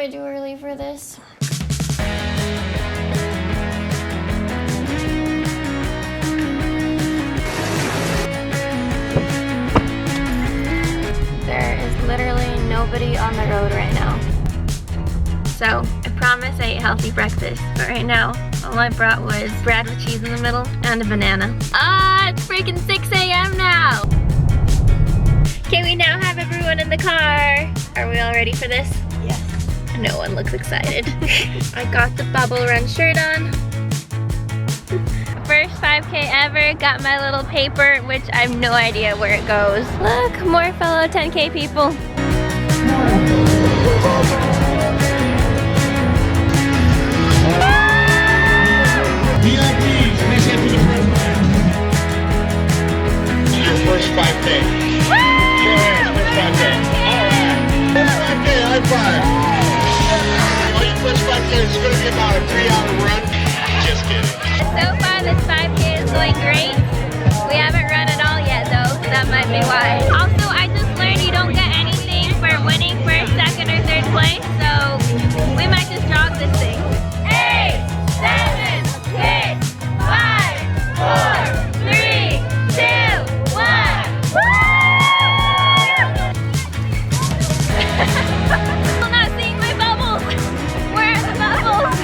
way too early for this. There is literally nobody on the road right now. So, I promise I ate healthy breakfast, but right now, all I brought was bread with cheese in the middle and a banana. Ah, it's freaking 6 a.m. now! Okay, we now have everyone in the car. Are we all ready for this? Yes. No one looks excited. I got the bubble run shirt on. First 5K ever, got my little paper, which I have no idea where it goes. Look, more fellow 10K people. VIPs, please head to the front line. Your first 5K. Show hands, first 5K. Alright. First 5K, high five. Oh, your first 5K is going to be about a 3-hour run. Just kidding. So far, this 5K is going great. We haven't run at all yet, though, so that might be why. Also, I just learned you don't get anything for winning first, second, or third place, so we might just jog this thing. 8, 7, 6, 5, 4, 3, 2, 1. Woo! I'm not seeing my bubbles. Where are the bubbles?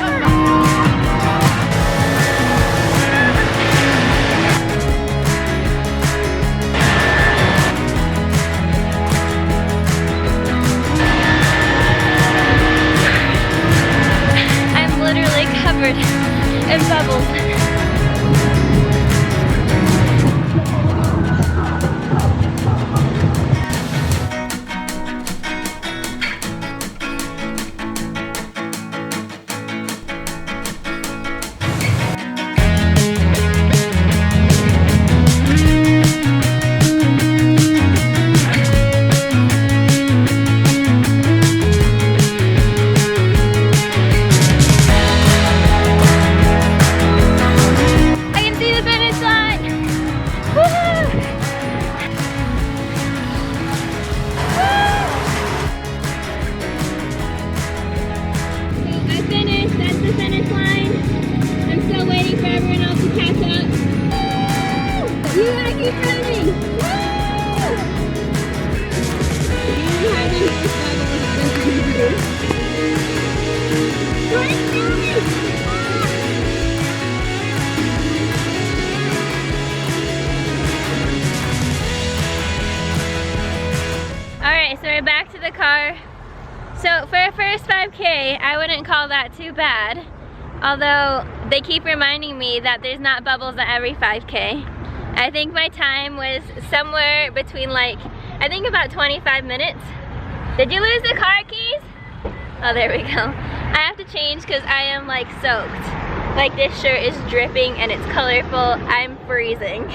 I'm literally covered in bubbles. Alright, so we're back to the car. So for a first 5K, I wouldn't call that too bad. Although they keep reminding me that there's not bubbles at every 5K. I think my time was somewhere between I think about 25 minutes. Did you lose the car keys? Oh, there we go. I have to change because I am soaked. This shirt is dripping and it's colorful. I'm freezing.